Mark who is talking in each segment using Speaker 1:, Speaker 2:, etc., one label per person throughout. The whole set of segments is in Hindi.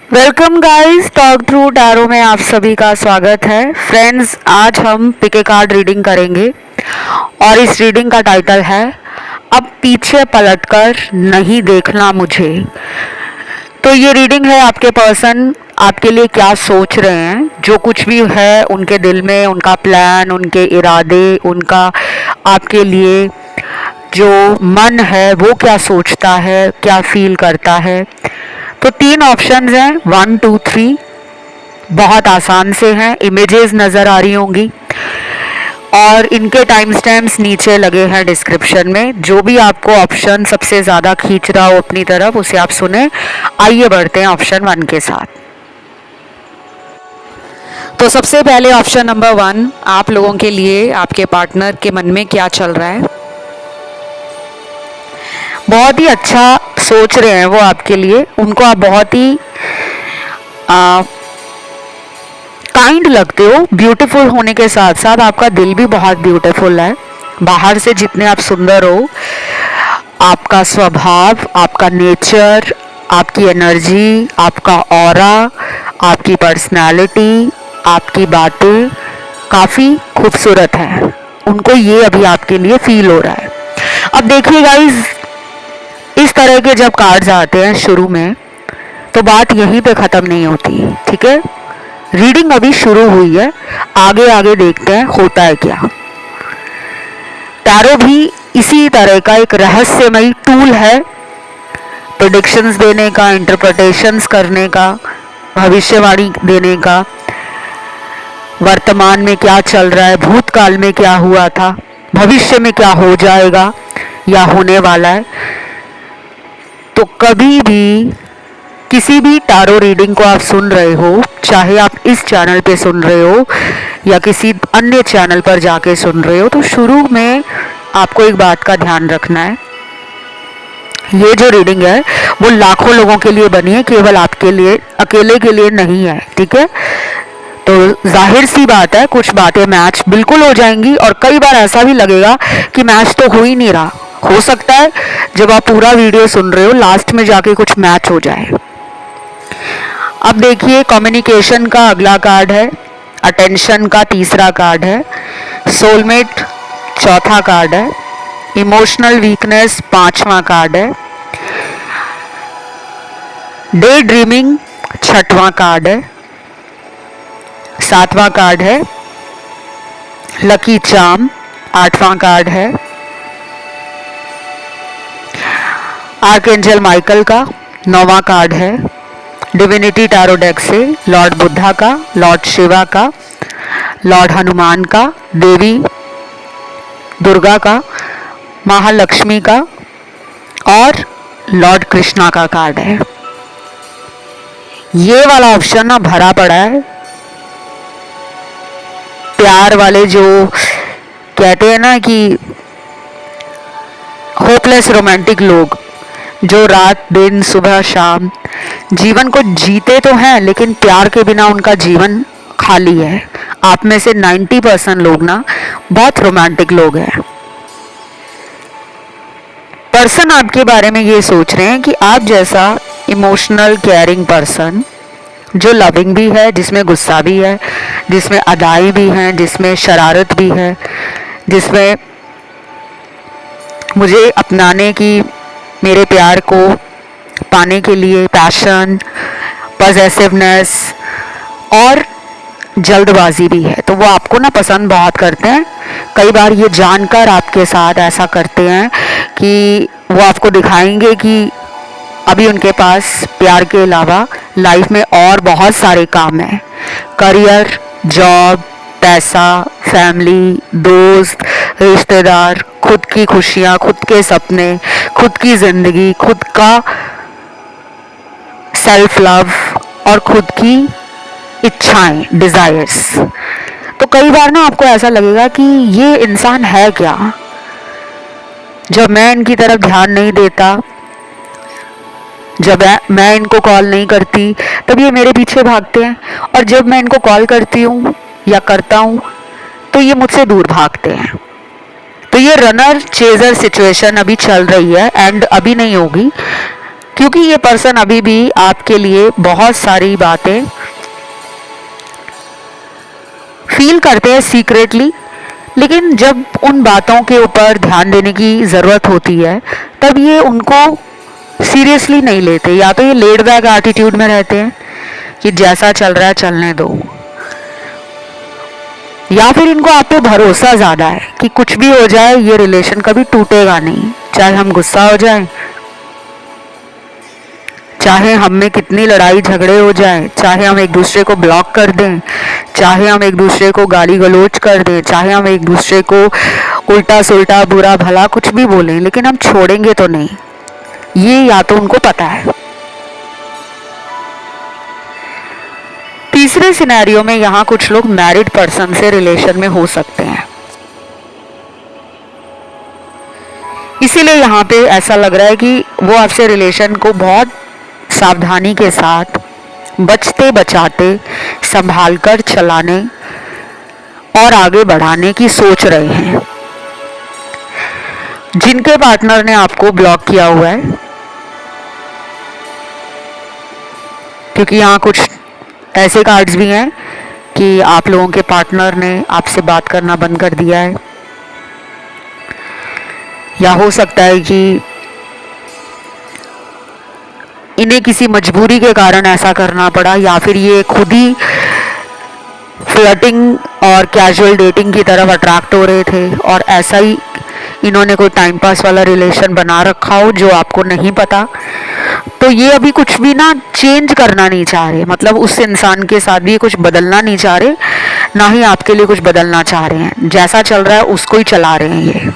Speaker 1: Welcome guys, talk through tarot में आप सभी का स्वागत है। फ्रेंड्स, आज हम पिक ए कार्ड रीडिंग करेंगे और इस रीडिंग का टाइटल है अब पीछे पलटकर नहीं देखना मुझे। तो ये रीडिंग है आपके पर्सन आपके लिए क्या सोच रहे हैं, जो कुछ भी है उनके दिल में, उनका प्लान, उनके इरादे, उनका आपके लिए जो मन है वो क्या सोचता है, क्या फील करता है। तो 3 ऑप्शंस हैं, 1 2 3। बहुत आसान से हैं, इमेजेस नज़र आ रही होंगी और इनके टाइम स्टैम्प्स नीचे लगे हैं डिस्क्रिप्शन में। जो भी आपको ऑप्शन सबसे ज़्यादा खींच रहा हो अपनी तरफ उसे आप सुने। आइए बढ़ते हैं ऑप्शन 1 के साथ। तो सबसे पहले ऑप्शन नंबर 1, आप लोगों के लिए आपके पार्टनर के मन में क्या चल रहा है। बहुत ही अच्छा सोच रहे हैं वो आपके लिए, उनको आप बहुत ही काइंड लगते हो। ब्यूटीफुल होने के साथ साथ आपका दिल भी बहुत ब्यूटीफुल है। बाहर से जितने आप सुंदर हो, आपका स्वभाव, आपका नेचर, आपकी एनर्जी, आपका ऑरा, आपकी पर्सनालिटी, आपकी बातें काफ़ी खूबसूरत है। उनको ये अभी आपके लिए फील हो रहा है। अब देखिए गाइस, इस तरह के जब कार्ड्स आते हैं शुरू में तो बात यहीं पे ख़त्म नहीं होती। ठीक है, रीडिंग अभी शुरू हुई है, आगे आगे देखते हैं होता है क्या। टैरो भी इसी तरह का एक रहस्यमयी टूल है, प्रेडिक्शंस देने का, इंटरप्रिटेशंस करने का, भविष्यवाणी देने का। वर्तमान में क्या चल रहा है, भूतकाल में क्या हुआ था, भविष्य में क्या हो जाएगा या होने वाला है। तो कभी भी किसी भी टैरो रीडिंग को आप सुन रहे हो, चाहे आप इस चैनल पे सुन रहे हो या किसी अन्य चैनल पर जाके सुन रहे हो, तो शुरू में आपको एक बात का ध्यान रखना है। ये जो रीडिंग है वो लाखों लोगों के लिए बनी है, केवल आपके लिए अकेले के लिए नहीं है। ठीक है, तो जाहिर सी बात है कुछ बातें मैच बिल्कुल हो जाएंगी और कई बार ऐसा भी लगेगा कि मैच तो हो ही नहीं रहा। हो सकता है जब आप पूरा वीडियो सुन रहे हो लास्ट में जाके कुछ मैच हो जाए। अब देखिए, कम्युनिकेशन का अगला कार्ड है, अटेंशन का तीसरा कार्ड है, सोलमेट चौथा कार्ड है, इमोशनल वीकनेस पांचवा कार्ड है, डे ड्रीमिंग छठवां कार्ड है, सातवां कार्ड है लकी चार्म, आठवां कार्ड है आर्कएंजल माइकल का, नौवां कार्ड है डिविनिटी टैरो डेक से लॉर्ड बुद्धा का, लॉर्ड शिवा का, लॉर्ड हनुमान का, देवी दुर्गा का, महालक्ष्मी का और लॉर्ड कृष्णा का कार्ड है। ये वाला ऑप्शन ना भरा पड़ा है। प्यार वाले जो कहते हैं ना कि होपलेस रोमांटिक लोग, जो रात दिन सुबह शाम जीवन को जीते तो हैं लेकिन प्यार के बिना उनका जीवन खाली है। आप में से 90% लोग ना बहुत रोमांटिक लोग हैं। पर्सन आपके बारे में ये सोच रहे हैं कि आप जैसा इमोशनल केयरिंग पर्सन, जो लविंग भी है, जिसमें गुस्सा भी है, जिसमें अदाएं भी हैं, जिसमें शरारत भी है, जिसमें मुझे अपनाने की, मेरे प्यार को पाने के लिए पैशन, पॉसेसिवनेस और जल्दबाजी भी है। तो वो आपको ना पसंद बहुत करते हैं। कई बार ये जानकर आपके साथ ऐसा करते हैं कि वो आपको दिखाएंगे कि अभी उनके पास प्यार के अलावा लाइफ में और बहुत सारे काम हैं। करियर, जॉब, पैसा, फैमिली, दोस्त, रिश्तेदार, खुद की खुशियाँ, खुद के सपने, खुद की ज़िंदगी, खुद का सेल्फ लव और खुद की इच्छाएं, डिज़ायर्स। तो कई बार ना आपको ऐसा लगेगा कि ये इंसान है क्या। जब मैं इनकी तरफ ध्यान नहीं देता, जब मैं इनको कॉल नहीं करती, तब ये मेरे पीछे भागते हैं, और जब मैं इनको कॉल करती हूँ या करता हूँ तो ये मुझसे दूर भागते हैं। तो ये रनर चेजर सिचुएशन अभी चल रही है एंड अभी नहीं होगी, क्योंकि ये पर्सन अभी भी आपके लिए बहुत सारी बातें फील करते हैं सीक्रेटली, लेकिन जब उन बातों के ऊपर ध्यान देने की ज़रूरत होती है तब ये उनको सीरियसली नहीं लेते। या तो ये लेड बैक एटीट्यूड में रहते हैं कि जैसा चल रहा है चलने दो, या फिर इनको आप पे भरोसा ज़्यादा है कि कुछ भी हो जाए ये रिलेशन कभी टूटेगा नहीं, चाहे हम गुस्सा हो जाए, चाहे हम में कितनी लड़ाई झगड़े हो जाए, चाहे हम एक दूसरे को ब्लॉक कर दें, चाहे हम एक दूसरे को गाली गलौज कर दें, चाहे हम एक दूसरे को उल्टा सुल्टा बुरा भला कुछ भी बोलें, लेकिन हम छोड़ेंगे तो नहीं। ये या तो उनको पता है। तीसरे सिनेरियो में यहाँ कुछ लोग मैरिड पर्सन से रिलेशन में हो सकते हैं, इसीलिए यहाँ पे ऐसा लग रहा है कि वो आपसे रिलेशन को बहुत सावधानी के साथ बचते बचाते संभाल कर चलाने और आगे बढ़ाने की सोच रहे हैं। जिनके पार्टनर ने आपको ब्लॉक किया हुआ है, क्योंकि यहाँ कुछ ऐसे कार्ड्स भी हैं कि आप लोगों के पार्टनर ने आपसे बात करना बंद कर दिया है, या हो सकता है कि इन्हें किसी मजबूरी के कारण ऐसा करना पड़ा, या फिर ये खुद ही फ्लर्टिंग और कैजुअल डेटिंग की तरफ अट्रैक्ट हो रहे थे और ऐसा ही इन्होंने कोई टाइम पास वाला रिलेशन बना रखा हो जो आपको नहीं पता। तो ये अभी कुछ भी ना चेंज करना नहीं चाह रहे, मतलब उस इंसान के साथ भी कुछ बदलना नहीं चाह रहे, ना ही आपके लिए कुछ बदलना चाह रहे हैं। जैसा चल रहा है उसको ही चला रहे हैं ये।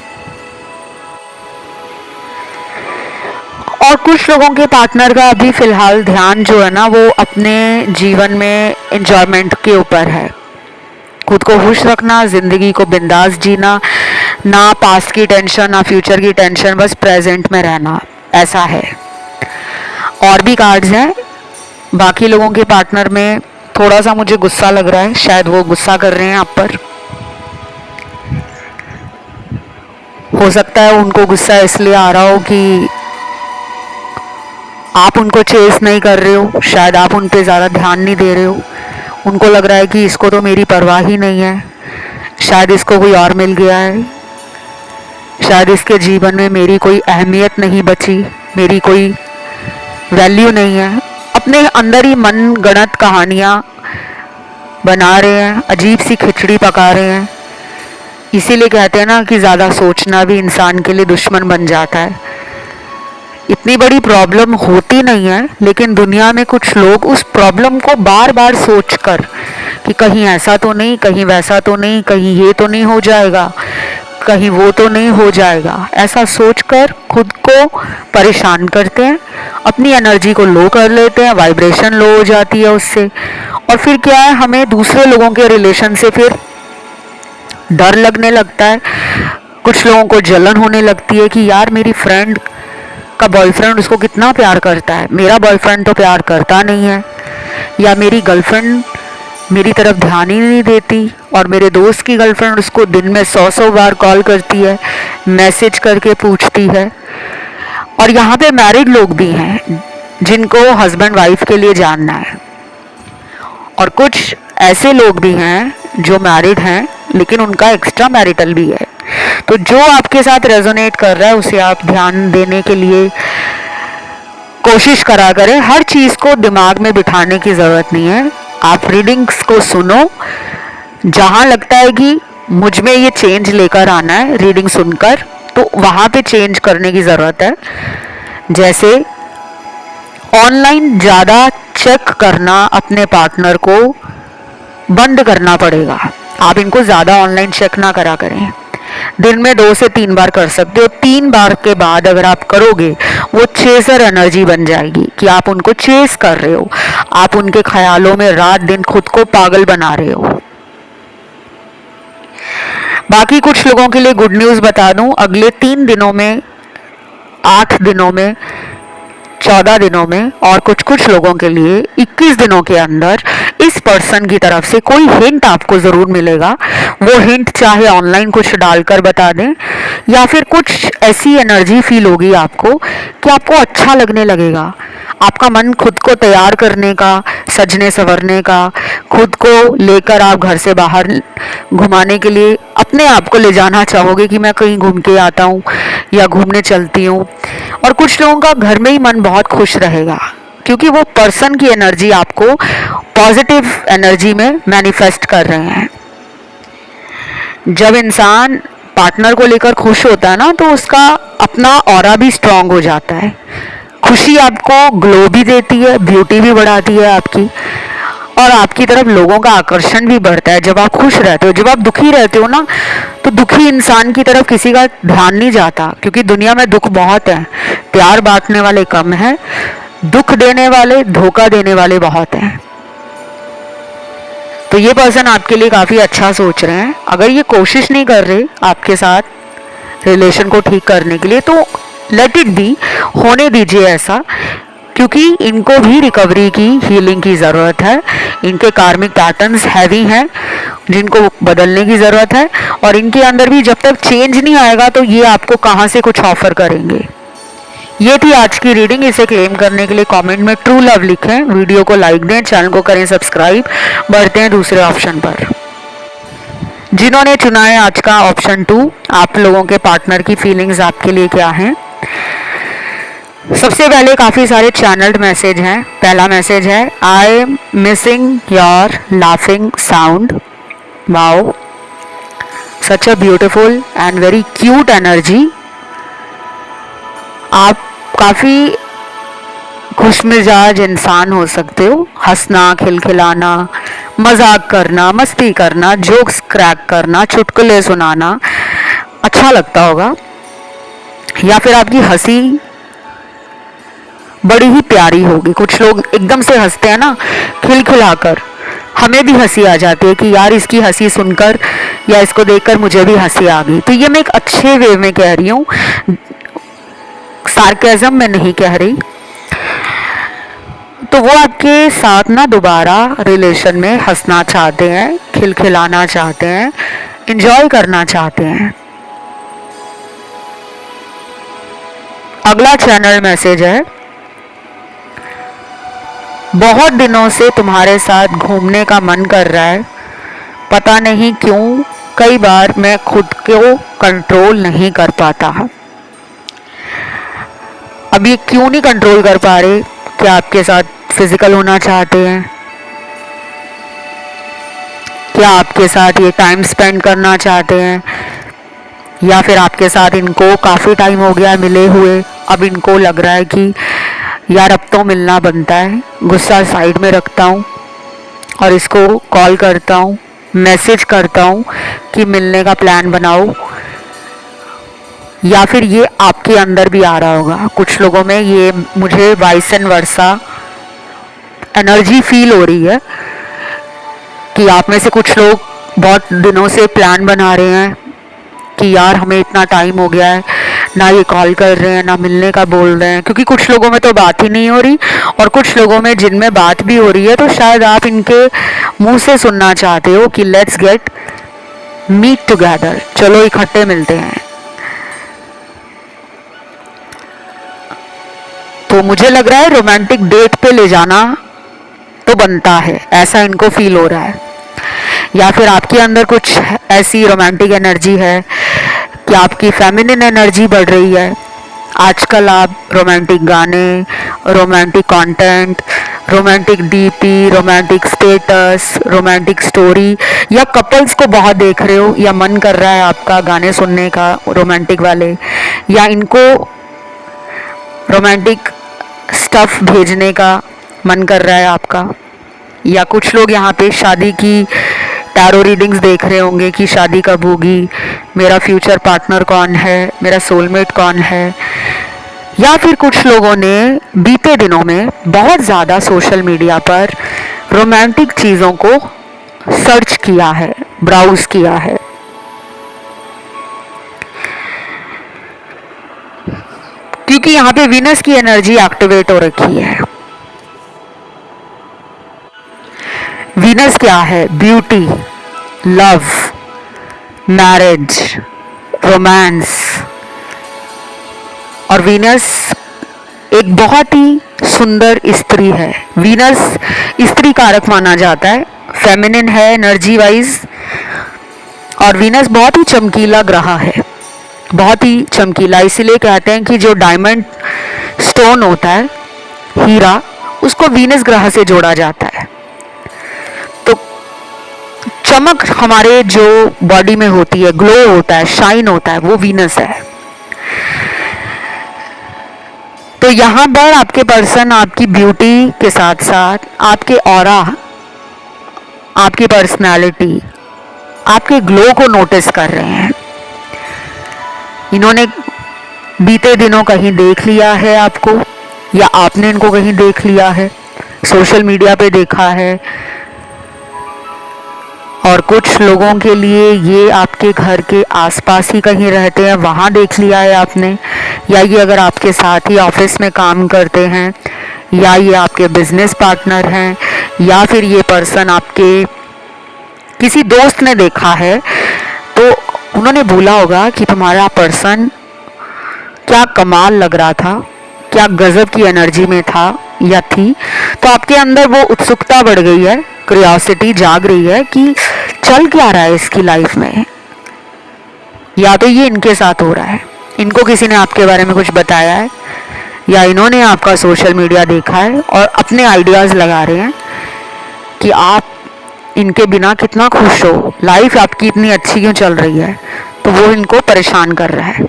Speaker 1: और कुछ लोगों के पार्टनर का अभी फिलहाल ध्यान जो है ना वो अपने जीवन में एंजॉयमेंट के ऊपर है, खुद को खुश रखना, जिंदगी को बिंदास जीना, ना पास्ट की टेंशन ना फ्यूचर की टेंशन, बस प्रेजेंट में रहना, ऐसा है। और भी कार्ड्स हैं। बाकी लोगों के पार्टनर में थोड़ा सा मुझे गुस्सा लग रहा है, शायद वो गुस्सा कर रहे हैं आप पर। हो सकता है उनको गुस्सा इसलिए आ रहा हो कि आप उनको चेस नहीं कर रहे हो, शायद आप उन पे ज़्यादा ध्यान नहीं दे रहे हो। उनको लग रहा है कि इसको तो मेरी परवाह ही नहीं है, शायद इसको कोई और मिल गया है, शायद इसके जीवन में मेरी कोई अहमियत नहीं बची, मेरी कोई वैल्यू नहीं है। अपने अंदर ही मन गढ़ंत कहानियाँ बना रहे हैं, अजीब सी खिचड़ी पका रहे हैं। इसीलिए कहते हैं ना कि ज़्यादा सोचना भी इंसान के लिए दुश्मन बन जाता है। इतनी बड़ी प्रॉब्लम होती नहीं है, लेकिन दुनिया में कुछ लोग उस प्रॉब्लम को बार बार सोचकर कि कहीं ऐसा तो नहीं, कहीं वैसा तो नहीं, कहीं ये तो नहीं हो जाएगा, कहीं वो तो नहीं हो जाएगा, ऐसा सोचकर खुद को परेशान करते हैं, अपनी एनर्जी को लो कर लेते हैं, वाइब्रेशन लो हो जाती है उससे। और फिर क्या है, हमें दूसरे लोगों के रिलेशन से फिर डर लगने लगता है। कुछ लोगों को जलन होने लगती है कि यार मेरी फ्रेंड का बॉयफ्रेंड उसको कितना प्यार करता है, मेरा बॉयफ्रेंड तो प्यार करता नहीं है, या मेरी गर्लफ्रेंड मेरी तरफ ध्यान ही नहीं देती, और मेरे दोस्त की गर्लफ्रेंड उसको दिन में 100 बार कॉल करती है, मैसेज करके पूछती है। और यहाँ पे मैरिड लोग भी हैं जिनको हस्बैंड वाइफ के लिए जानना है, और कुछ ऐसे लोग भी हैं जो मैरिड हैं लेकिन उनका एक्स्ट्रा मैरिटल भी है। तो जो आपके साथ रेजोनेट कर रहा है उसे आप ध्यान देने के लिए कोशिश करा करें। हर चीज़ को दिमाग में बिठाने की ज़रूरत नहीं है। आप रीडिंग्स को सुनो, जहाँ लगता है कि मुझ में ये चेंज लेकर आना है रीडिंग सुनकर, तो वहाँ पे चेंज करने की ज़रूरत है। जैसे ऑनलाइन ज़्यादा चेक करना अपने पार्टनर को बंद करना पड़ेगा। आप इनको ज़्यादा ऑनलाइन चेक ना करा करें, दिन में 2 से 3 बार कर सकते हो। 3 बार के बाद अगर आप करोगे वो चेसर एनर्जी बन जाएगी कि आप उनको चेस कर रहे हो, आप उनके ख्यालों में रात दिन खुद को पागल बना रहे हो। बाकी कुछ लोगों के लिए गुड न्यूज़ बता दूं, अगले 3 दिनों में 8 दिनों में 14 दिनों में और कुछ कुछ लोगों के लिए 21 दिनों के अंदर इस पर्सन की तरफ से कोई हिंट आपको ज़रूर मिलेगा। वो हिंट चाहे ऑनलाइन कुछ डालकर बता दें या फिर कुछ ऐसी एनर्जी फील होगी आपको कि आपको अच्छा लगने लगेगा। आपका मन खुद को तैयार करने का, सजने संवरने का, खुद को लेकर आप घर से बाहर घुमाने के लिए अपने आप को ले जाना चाहोगे कि मैं कहीं घूम के आता हूँ या घूमने चलती हूँ। और कुछ लोगों का घर में ही मन बहुत खुश रहेगा क्योंकि वो पर्सन की एनर्जी आपको पॉजिटिव एनर्जी में मैनिफेस्ट कर रहे हैं। जब इंसान पार्टनर को लेकर खुश होता है ना, तो उसका अपना ऑरा भी स्ट्रांग हो जाता है। खुशी आपको ग्लो भी देती है, ब्यूटी भी बढ़ाती है आपकी, और आपकी तरफ लोगों का आकर्षण भी बढ़ता है जब आप खुश रहते हो। जब आप दुखी रहते हो ना, तो दुखी इंसान की तरफ किसी का ध्यान नहीं जाता क्योंकि दुनिया में दुख बहुत है, प्यार बांटने वाले कम हैं, दुख देने वाले, धोखा देने वाले बहुत हैं। तो ये पर्सन आपके लिए काफ़ी अच्छा सोच रहे हैं। अगर ये कोशिश नहीं कर रहे आपके साथ रिलेशन को ठीक करने के लिए तो लेट इट बी, होने दीजिए ऐसा, क्योंकि इनको भी रिकवरी की, हीलिंग की ज़रूरत है। इनके कार्मिक पैटर्न्स हैवी हैं जिनको बदलने की ज़रूरत है, और इनके अंदर भी जब तक चेंज नहीं आएगा तो ये आपको कहाँ से कुछ ऑफर करेंगे। ये थी आज की रीडिंग। इसे क्लेम करने के लिए कमेंट में ट्रू लव लिखें, वीडियो को लाइक दें, चैनल को करें सब्सक्राइब। बढ़ते हैं दूसरे ऑप्शन पर। जिन्होंने चुना है आज का ऑप्शन 2, आप लोगों के पार्टनर की फीलिंग्स आपके लिए क्या हैं। सबसे पहले काफ़ी सारे चैनल्ड मैसेज हैं। पहला मैसेज है, I am missing your laughing sound. Wow, such a beautiful and very cute energy. आप काफ़ी खुशमिजाज इंसान हो सकते हो। हंसना, खिलखिलाना, मजाक करना, मस्ती करना, जोक्स क्रैक करना, चुटकुले सुनाना अच्छा लगता होगा, या फिर आपकी हंसी बड़ी ही प्यारी होगी। कुछ लोग एकदम से हंसते हैं ना, खिलखिलाकर, हमें भी हंसी आ जाती है कि यार इसकी हंसी सुनकर या इसको देखकर मुझे भी हंसी आ गई। तो ये मैं एक अच्छे वे में कह रही हूँ, सार्केज़म में नहीं कह रही। तो वो आपके साथ ना दोबारा रिलेशन में हंसना चाहते हैं, खिलखिलाना चाहते हैं, एंजॉय करना चाहते हैं। अगला चैनल मैसेज है, बहुत दिनों से तुम्हारे साथ घूमने का मन कर रहा है, पता नहीं क्यों कई बार मैं खुद को कंट्रोल नहीं कर पाता। अब ये क्यों नहीं कंट्रोल कर पा रहे? क्या आपके साथ फिजिकल होना चाहते हैं? क्या आपके साथ ये टाइम स्पेंड करना चाहते हैं? या फिर आपके साथ इनको काफ़ी टाइम हो गया मिले हुए, अब इनको लग रहा है कि यार अब तो मिलना बनता है। गुस्सा साइड में रखता हूँ और इसको कॉल करता हूँ, मैसेज करता हूँ कि मिलने का प्लान बनाओ। या फिर ये आपके अंदर भी आ रहा होगा। कुछ लोगों में ये मुझे vice and versa energy feel हो रही है कि आप में से कुछ लोग बहुत दिनों से प्लान बना रहे हैं कि यार हमें इतना टाइम हो गया है, ना ये कॉल कर रहे हैं, ना मिलने का बोल रहे हैं। क्योंकि कुछ लोगों में तो बात ही नहीं हो रही, और कुछ लोगों में जिनमें बात भी हो रही है तो शायद आप इनके मुंह से सुनना चाहते हो कि लेट्स गेट मीट टुगेदर, चलो इकट्ठे मिलते हैं। तो मुझे लग रहा है रोमांटिक डेट पे ले जाना तो बनता है, ऐसा इनको फील हो रहा है। या फिर आपके अंदर कुछ ऐसी रोमांटिक एनर्जी है कि आपकी फेमिनिन एनर्जी बढ़ रही है। आजकल आप रोमांटिक गाने, romantic content, romantic DP, romantic status, romantic story या कपल्स को बहुत देख रहे हो, या मन कर रहा है आपका गाने सुनने का रोमांटिक वाले, या इनको रोमांटिक स्टफ भेजने का मन कर रहा है आपका। या कुछ लोग यहाँ पे शादी की टैरो रीडिंग्स देख रहे होंगे कि शादी कब होगी, मेरा फ्यूचर पार्टनर कौन है, मेरा सोलमेट कौन है। या फिर कुछ लोगों ने बीते दिनों में बहुत ज़्यादा सोशल मीडिया पर रोमांटिक चीज़ों को सर्च किया है, ब्राउज किया है। क्योंकि यहाँ पे वीनस की एनर्जी एक्टिवेट हो रखी है। वीनस क्या है? Beauty, love, marriage, romance. और वीनस एक बहुत ही सुंदर स्त्री है। वीनस स्त्री कारक माना जाता है, फेमिनिन है एनर्जी वाइज। और वीनस बहुत ही चमकीला ग्रह है, बहुत ही चमकीला। इसीलिए कहते हैं कि जो डायमंड स्टोन होता है, हीरा, उसको वीनस ग्रह से जोड़ा जाता है। तो चमक हमारे जो बॉडी में होती है, ग्लो होता है, शाइन होता है, वो वीनस है। तो यहाँ पर आपके पर्सन आपकी ब्यूटी के साथ साथ आपके ऑरा, आपकी पर्सनालिटी, आपके ग्लो को नोटिस कर रहे हैं। इन्होंने बीते दिनों कहीं देख लिया है आपको, या आपने इनको कहीं देख लिया है, सोशल मीडिया पे देखा है। और कुछ लोगों के लिए ये आपके घर के आसपास ही कहीं रहते हैं, वहाँ देख लिया है आपने। या ये अगर आपके साथ ही ऑफिस में काम करते हैं, या ये आपके बिजनेस पार्टनर हैं, या फिर ये पर्सन आपके किसी दोस्त ने देखा है, तो उन्होंने बोला होगा कि तुम्हारा पर्सन क्या कमाल लग रहा था, क्या गजब की एनर्जी में था या थी। तो आपके अंदर वो उत्सुकता बढ़ गई है, क्यूरियोसिटी जाग रही है कि चल क्या रहा है इसकी लाइफ में। या तो ये इनके साथ हो रहा है, इनको किसी ने आपके बारे में कुछ बताया है, या इन्होंने आपका सोशल मीडिया देखा है और अपने आइडियाज़ लगा रहे हैं कि आप इनके बिना कितना खुश हो, लाइफ आपकी इतनी अच्छी क्यों चल रही है। तो वो इनको परेशान कर रहा है।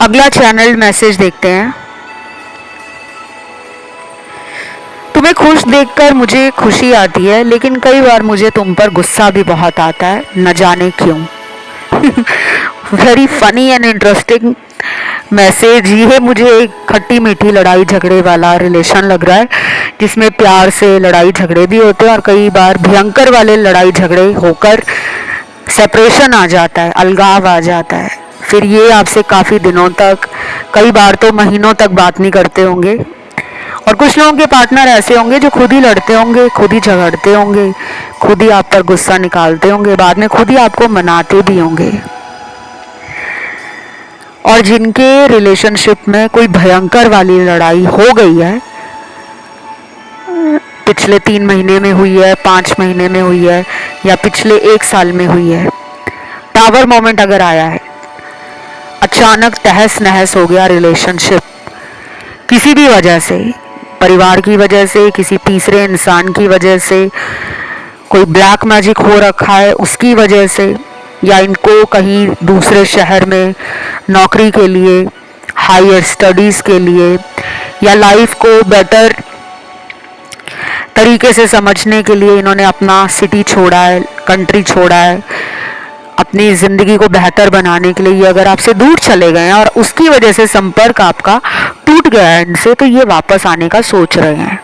Speaker 1: अगला चैनल मैसेज देखते हैं। तुम्हें खुश देखकर मुझे खुशी आती है, लेकिन कई बार मुझे तुम पर गुस्सा भी बहुत आता है, न जाने क्यों। Very funny and interesting message. ये मुझे एक खट्टी मीठी लड़ाई झगड़े वाला रिलेशन लग रहा है, जिसमें प्यार से लड़ाई झगड़े भी होते हैं और कई बार भयंकर वाले लड़ाई झगड़े होकर सेपरेशन आ जाता है, अलगाव आ जाता है। फिर ये आपसे काफ़ी दिनों तक, कई बार तो महीनों तक बात नहीं करते होंगे। और कुछ लोगों के पार्टनर ऐसे होंगे जो खुद ही लड़ते होंगे, खुद ही झगड़ते होंगे, खुद ही आप पर गुस्सा निकालते होंगे, बाद में खुद ही आपको मनाते भी होंगे। और जिनके रिलेशनशिप में कोई भयंकर वाली लड़ाई हो गई है, पिछले 3 महीने में हुई है, 5 महीने में हुई है, या पिछले 1 साल में हुई है, टावर मोमेंट अगर आया है, अचानक तहस नहस हो गया रिलेशनशिप किसी भी वजह से, परिवार की वजह से, किसी तीसरे इंसान की वजह से, कोई ब्लैक मैजिक हो रखा है उसकी वजह से, या इनको कहीं दूसरे शहर में नौकरी के लिए, हायर स्टडीज़ के लिए, या लाइफ को बेटर तरीके से समझने के लिए इन्होंने अपना सिटी छोड़ा है, कंट्री छोड़ा है, अपनी ज़िंदगी को बेहतर बनाने के लिए ये अगर आपसे दूर चले गए हैं और उसकी वजह से संपर्क आपका टूट गया है इनसे, तो ये वापस आने का सोच रहे हैं।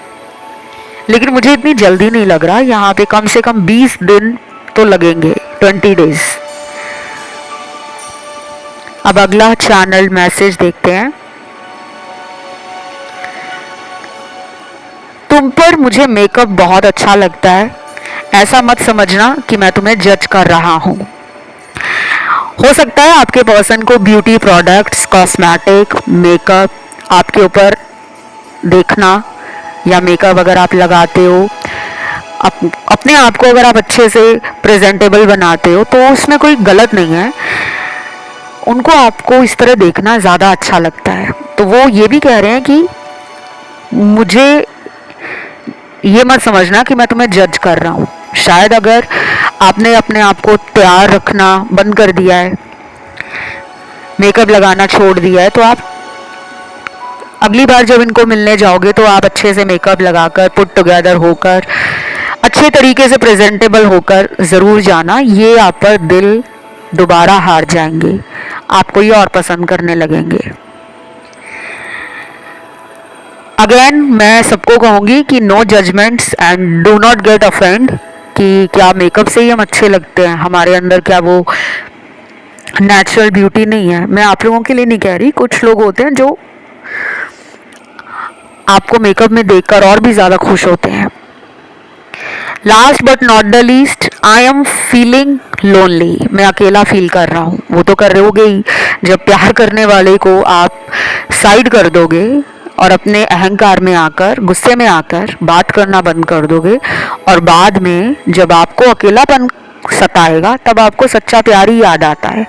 Speaker 1: लेकिन मुझे इतनी जल्दी नहीं लग रहा, यहाँ पे कम से कम 20 दिन तो लगेंगे, 20 डेज। अब अगला चैनल मैसेज देखते हैं। तुम पर मुझे मेकअप बहुत अच्छा लगता है, ऐसा मत समझना कि मैं तुम्हें जज कर रहा हूँ। हो सकता है आपके पर्सन को ब्यूटी प्रोडक्ट्स, कॉस्मेटिक, मेकअप आपके ऊपर देखना, या मेकअप अगर आप लगाते हो, अपने आप को अगर आप अच्छे से प्रेजेंटेबल बनाते हो, तो उसमें कोई गलत नहीं है। उनको आपको इस तरह देखना ज़्यादा अच्छा लगता है। तो वो ये भी कह रहे हैं कि मुझे ये मत समझना कि मैं तुम्हें जज कर रहा हूँ। शायद अगर आपने अपने आप को तैयार रखना बंद कर दिया है, मेकअप लगाना छोड़ दिया है, तो आप अगली बार जब इनको मिलने जाओगे तो आप अच्छे से मेकअप लगाकर, पुट टुगेदर होकर, अच्छे तरीके से प्रेजेंटेबल होकर ज़रूर जाना। ये आप पर दिल दोबारा हार जाएंगे, आपको ये और पसंद करने लगेंगे। अगेन मैं सबको कहूँगी कि no judgements and do not get offend कि क्या मेकअप से ही हम अच्छे लगते हैं, हमारे अंदर क्या वो नेचुरल ब्यूटी नहीं है। मैं आप लोगों के लिए नहीं कह रही, कुछ लोग होते हैं जो आपको मेकअप में देखकर और भी ज़्यादा खुश होते हैं। Last but not the least, I am feeling lonely. मैं अकेला फील कर रहा हूँ। वो तो कर रहोगे ही, जब प्यार करने वाले को आप साइड कर दोगे और अपने अहंकार में आकर, गुस्से में आकर बात करना बंद कर दोगे, और बाद में जब आपको अकेलापन सताएगा तब आपको सच्चा प्यार ही याद आता है।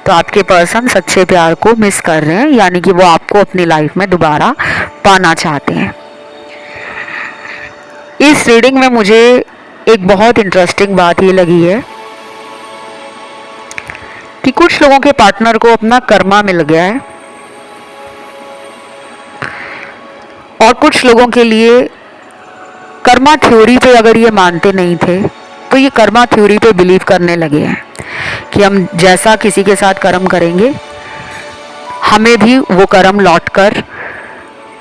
Speaker 1: तो आपके पर्सन सच्चे प्यार को मिस कर रहे हैं, यानी कि वो आपको अपनी लाइफ में दोबारा पाना चाहते हैं। इस रीडिंग में मुझे एक बहुत इंटरेस्टिंग बात ये लगी है कि कुछ लोगों के पार्टनर को अपना कर्मा मिल गया है, और कुछ लोगों के लिए कर्मा थ्योरी पे अगर ये मानते नहीं थे तो ये कर्मा थ्योरी पे बिलीव करने लगे हैं कि हम जैसा किसी के साथ कर्म करेंगे हमें भी वो कर्म लौट कर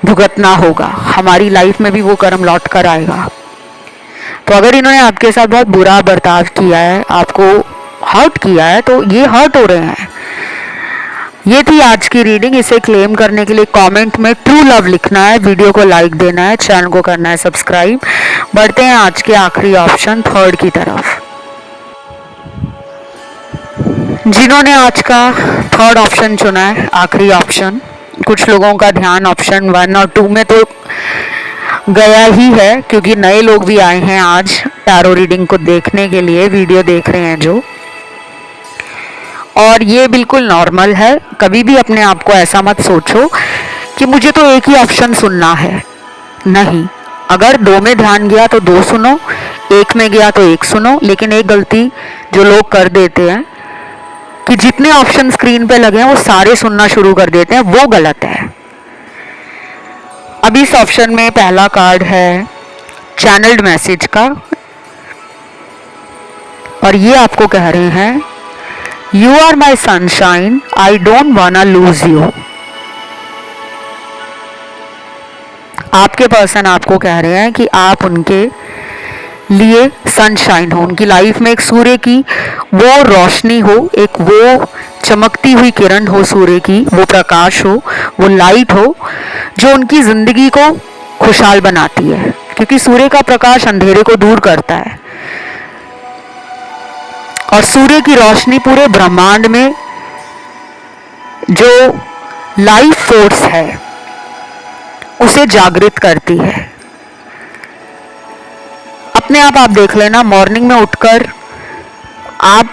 Speaker 1: भुगतना होगा, हमारी लाइफ में भी वो कर्म लौट कर आएगा। तो अगर इन्होंने आपके साथ बहुत बुरा बर्ताव किया है, आपको हर्ट किया है, तो ये हर्ट हो रहे हैं। ये थी आज की रीडिंग। इसे क्लेम करने के लिए कमेंट में ट्रू लव लिखना है, वीडियो को लाइक देना है, चैनल को करना है सब्सक्राइब। बढ़ते हैं आज के आखिरी ऑप्शन थर्ड की तरफ। जिन्होंने आज का थर्ड ऑप्शन चुना है, आखिरी ऑप्शन, कुछ लोगों का ध्यान ऑप्शन 1 और 2 में तो गया ही है, क्योंकि नए लोग भी आए हैं आज टैरो रीडिंग को देखने के लिए, वीडियो देख रहे हैं जो, और ये बिल्कुल नॉर्मल है। कभी भी अपने आप को ऐसा मत सोचो कि मुझे तो एक ही ऑप्शन सुनना है। नहीं, अगर 2 में ध्यान गया तो 2 सुनो, 1 में गया तो 1 सुनो। लेकिन एक गलती जो लोग कर देते हैं कि जितने ऑप्शन स्क्रीन पे लगे हैं वो सारे सुनना शुरू कर देते हैं, वो गलत है। अब इस ऑप्शन में पहला कार्ड है चैनल्ड मैसेज का, और ये आपको कह रहे हैं, you are my sunshine, I don't wanna lose you. आपके पर्सन आपको कह रहे हैं कि आप उनके लिए सनशाइन हो, उनकी लाइफ में एक सूर्य की वो रोशनी हो, एक वो चमकती हुई किरण हो सूर्य की, वो प्रकाश हो, वो लाइट हो जो उनकी जिंदगी को खुशहाल बनाती है, क्योंकि सूर्य का प्रकाश अंधेरे को दूर करता है, और सूर्य की रोशनी पूरे ब्रह्मांड में जो लाइफ फोर्स है उसे जागृत करती है। अपने आप देख लेना, मॉर्निंग में उठकर आप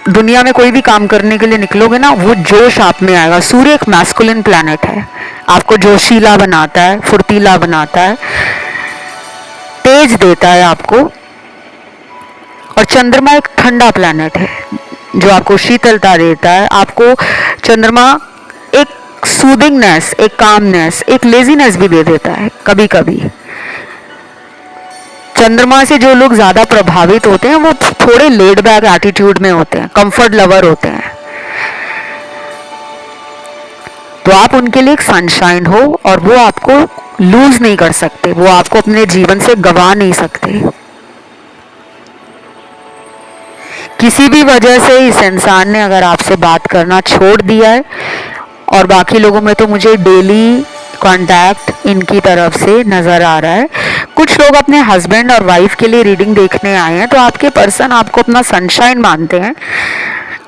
Speaker 1: दुनिया में कोई भी काम करने के लिए निकलोगे ना, वो जोश आप में आएगा। सूर्य एक मैस्कुलिन प्लैनेट है, आपको जोशीला बनाता है, फुर्तीला बनाता है, तेज देता है आपको। और चंद्रमा एक ठंडा प्लैनेट है जो आपको शीतलता देता है। आपको चंद्रमा एक सूदिंगनेस, एक कामनेस, एक लेजीनेस भी दे देता है कभी कभी। चंद्रमा से जो लोग ज्यादा प्रभावित होते हैं वो थोड़े लेड बैक एटीट्यूड में होते हैं, कंफर्ट लवर होते हैं। तो आप उनके लिए एक सनशाइन हो, और वो आपको लूज नहीं कर सकते, वो आपको अपने जीवन से गवा नहीं सकते। किसी भी वजह से इस इंसान ने अगर आपसे बात करना छोड़ दिया है, और बाकी लोगों में तो मुझे डेली कांटेक्ट इनकी तरफ से नजर आ रहा है। कुछ लोग अपने हस्बैंड और वाइफ के लिए रीडिंग देखने आए हैं, तो आपके पर्सन आपको अपना सनशाइन मानते हैं,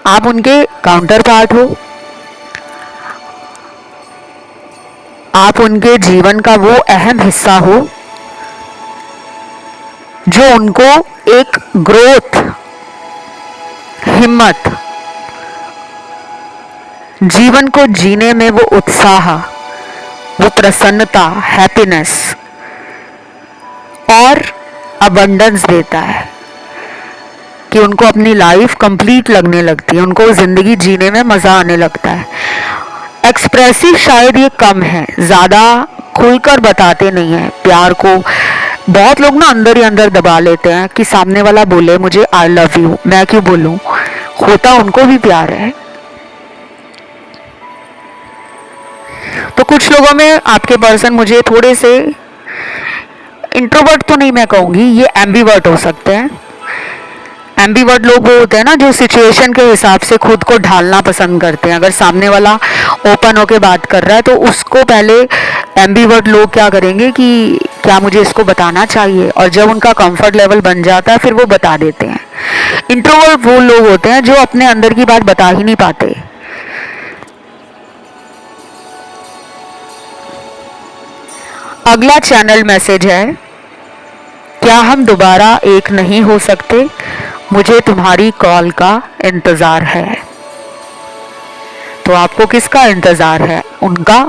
Speaker 1: आप उनके काउंटर पार्ट हो, आप उनके जीवन का वो अहम हिस्सा हो जो उनको एक ग्रोथ, हिम्मत, जीवन को जीने में वो उत्साह, वो प्रसन्नता, हैप्पीनेस और अबंडेंस देता है, कि उनको अपनी लाइफ कंप्लीट लगने लगती है, उनको जिंदगी जीने में मजा आने लगता है। एक्सप्रेसिव शायद ये कम है, ज्यादा खुलकर बताते नहीं है प्यार को। बहुत लोग ना अंदर ही अंदर दबा लेते हैं कि सामने वाला बोले मुझे आई लव यू, मैं क्यों बोलूं, होता उनको भी प्यार है। तो कुछ लोगों में आपके पर्सन मुझे थोड़े से इंट्रोवर्ट तो नहीं मैं कहूंगी, ये एम्बिवर्ट हो सकते हैं। एम्बीवर्ट लोग वो होते हैं ना जो सिचुएशन के हिसाब से खुद को ढालना पसंद करते हैं। अगर सामने वाला ओपन होके बात कर रहा है तो उसको पहले एम्बीवर्ट लोग क्या करेंगे कि क्या मुझे इसको बताना चाहिए, और जब उनका कंफर्ट लेवल बन जाता है फिर वो बता देते हैं। इंट्रोवर्ट वो लोग होते हैं जो अपने अंदर की बात बता ही नहीं पाते। अगला चैनल मैसेज है, क्या हम दोबारा एक नहीं हो सकते? मुझे तुम्हारी कॉल का इंतज़ार है। तो आपको किसका इंतज़ार है? उनका।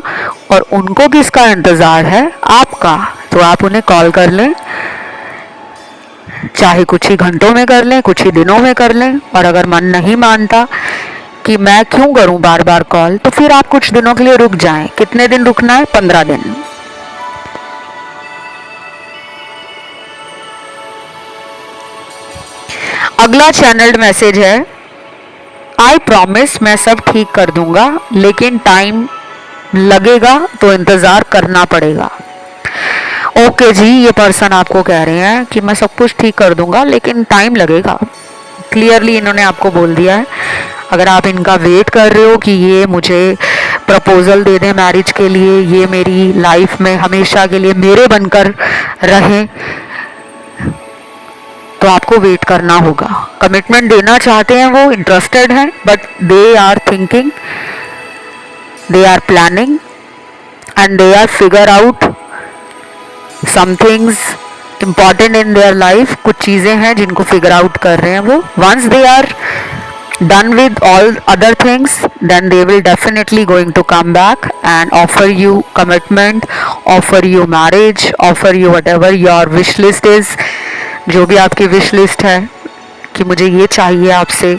Speaker 1: और उनको किसका इंतज़ार है? आपका। तो आप उन्हें कॉल कर लें, चाहे कुछ ही घंटों में कर लें, कुछ ही दिनों में कर लें। और अगर मन नहीं मानता कि मैं क्यों करूं बार बार कॉल, तो फिर आप कुछ दिनों के लिए रुक जाएं। कितने दिन रुकना है? 15 दिन। अगला चैनल्ड मैसेज है, आई प्रॉमिस मैं सब ठीक कर दूंगा, लेकिन टाइम लगेगा तो इंतज़ार करना पड़ेगा। ओके जी, ये पर्सन आपको कह रहे हैं कि मैं सब कुछ ठीक कर दूंगा लेकिन टाइम लगेगा। क्लियरली इन्होंने आपको बोल दिया है। अगर आप इनका वेट कर रहे हो कि ये मुझे प्रपोजल दे दें मैरिज के लिए, ये मेरी लाइफ में हमेशा के लिए मेरे बनकर रहें, तो आपको वेट करना होगा। कमिटमेंट देना चाहते हैं वो, इंटरेस्टेड हैं, but they are thinking, they are planning and they are figure out some things important in their life. कुछ चीज़ें हैं जिनको फिगर आउट कर रहे हैं वो। Once they are done with all other things, then they will definitely going to come back and offer you commitment, offer you marriage, offer you whatever your wish list is। जो भी आपकी विश लिस्ट है कि मुझे ये चाहिए आपसे,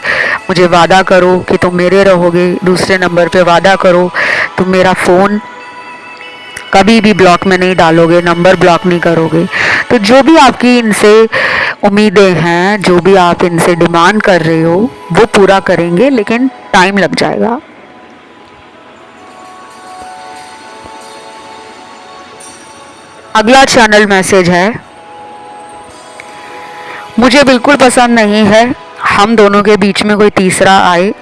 Speaker 1: मुझे वादा करो कि तुम मेरे रहोगे, दूसरे नंबर पे वादा करो तुम मेरा फ़ोन कभी भी ब्लॉक में नहीं डालोगे, नंबर ब्लॉक नहीं करोगे। तो जो भी आपकी इनसे उम्मीदें हैं, जो भी आप इनसे डिमांड कर रहे हो, वो पूरा करेंगे, लेकिन टाइम लग जाएगा। अगला चैनल मैसेज है, मुझे बिल्कुल पसंद नहीं है हम दोनों के बीच में कोई तीसरा आए।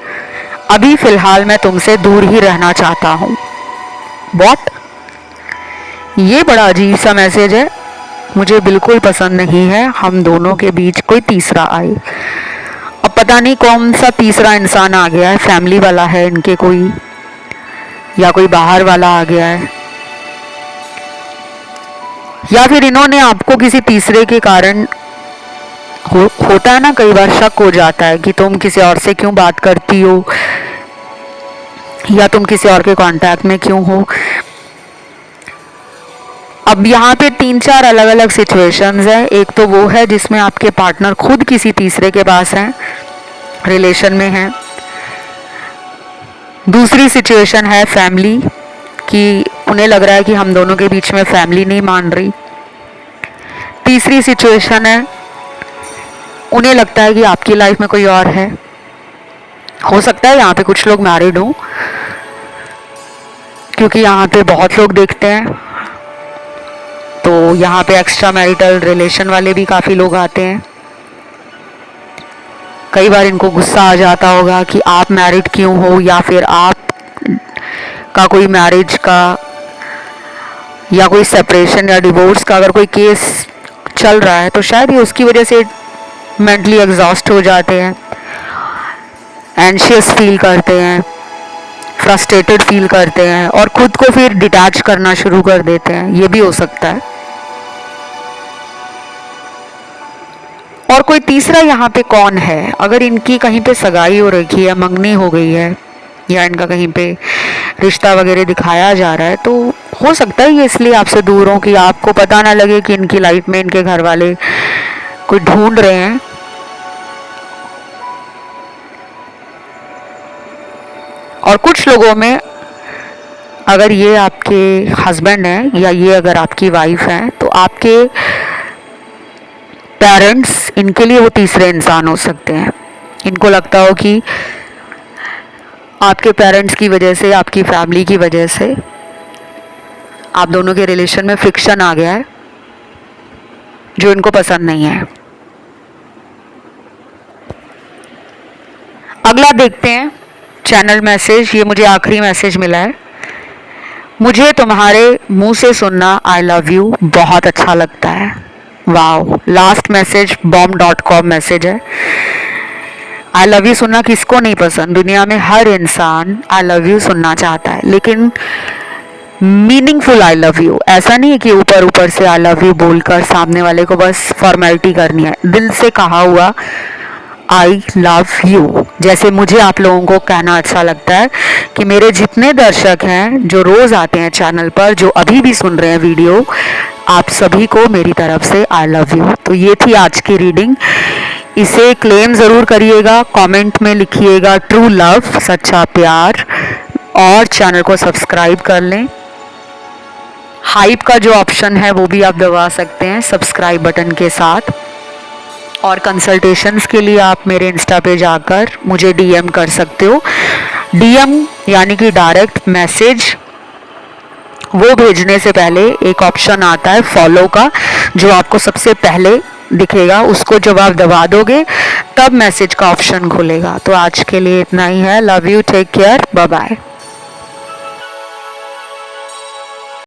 Speaker 1: अभी फ़िलहाल मैं तुमसे दूर ही रहना चाहता हूँ। वॉट? ये बड़ा अजीब सा मैसेज है। मुझे बिल्कुल पसंद नहीं है हम दोनों के बीच कोई तीसरा आए। अब पता नहीं कौन सा तीसरा इंसान आ गया है, फैमिली वाला है इनके कोई, या कोई बाहर वाला आ गया है, या फिर इन्होंने आपको किसी तीसरे के कारण होता है ना, कई बार शक हो जाता है कि तुम किसी और से क्यों बात करती हो, या तुम किसी और के कांटेक्ट में क्यों हो। अब यहाँ पे 3-4 अलग अलग सिचुएशंस है। एक तो वो है जिसमें आपके पार्टनर खुद किसी तीसरे के पास हैं, रिलेशन में हैं। दूसरी सिचुएशन है फैमिली कि उन्हें लग रहा है कि हम दोनों के बीच में फैमिली नहीं मान रही। तीसरी सिचुएशन है उन्हें लगता है कि आपकी लाइफ में कोई और है। हो सकता है यहाँ पे कुछ लोग मैरिड हों, क्योंकि यहाँ पे बहुत लोग देखते हैं, तो यहाँ पे एक्स्ट्रा मैरिटल रिलेशन वाले भी काफ़ी लोग आते हैं। कई बार इनको गुस्सा आ जाता होगा कि आप मैरिड क्यों हो, या फिर आप का कोई मैरिज का या कोई सेपरेशन या डिवोर्स का अगर कोई केस चल रहा है, तो शायद ये उसकी वजह से मेंटली एग्जॉस्ट हो जाते हैं, एंशियस फील करते हैं, फ्रस्ट्रेटेड फील करते हैं, और खुद को फिर डिटैच करना शुरू कर देते हैं। ये भी हो सकता है। और कोई तीसरा यहाँ पे कौन है? अगर इनकी कहीं पे सगाई हो रखी है, मंगनी हो गई है, या इनका कहीं पे रिश्ता वगैरह दिखाया जा रहा है, तो हो सकता है ये इसलिए आपसे दूर हो कि आपको पता ना लगे कि इनकी लाइफ में इनके घर वाले कोई ढूंढ रहे हैं। और कुछ लोगों में अगर ये आपके हस्बैंड हैं या ये अगर आपकी वाइफ हैं, तो आपके पेरेंट्स इनके लिए वो तीसरे इंसान हो सकते हैं। इनको लगता हो कि आपके पेरेंट्स की वजह से, आपकी फैमिली की वजह से आप दोनों के रिलेशन में फ्रिक्शन आ गया है, जो इनको पसंद नहीं है। बाद देखते हैं चैनल मैसेज। ये मुझे आखिरी मैसेज मिला है। मुझे तुम्हारे मुंह से सुनना आई लव यू बहुत अच्छा लगता है। Wow, last message bomb.com message है। आई लव यू सुनना किसको नहीं पसंद, दुनिया में हर इंसान आई लव यू सुनना चाहता है, लेकिन मीनिंगफुल आई लव यू। ऐसा नहीं है कि ऊपर ऊपर से आई लव यू बोलकर सामने वाले को बस फॉर्मेलिटी करनी है। दिल से कहा हुआ आई लव यू, जैसे मुझे आप लोगों को कहना अच्छा लगता है कि मेरे जितने दर्शक हैं जो रोज़ आते हैं चैनल पर, जो अभी भी सुन रहे हैं वीडियो, आप सभी को मेरी तरफ से आई लव यू। तो ये थी आज की रीडिंग। इसे क्लेम ज़रूर करिएगा, कमेंट में लिखिएगा ट्रू लव, सच्चा प्यार, और चैनल को सब्सक्राइब कर लें। हाइप का जो ऑप्शन है वो भी आप दबा सकते हैं सब्सक्राइब बटन के साथ। और कंसल्टेशंस के लिए आप मेरे इंस्टा पे जाकर मुझे डीएम कर सकते हो। डीएम यानी कि डायरेक्ट मैसेज, वो भेजने से पहले एक ऑप्शन आता है फॉलो का, जो आपको सबसे पहले दिखेगा। उसको जब आप दबा दोगे तब मैसेज का ऑप्शन खुलेगा। तो आज के लिए इतना ही है। Love you, take care, bye bye.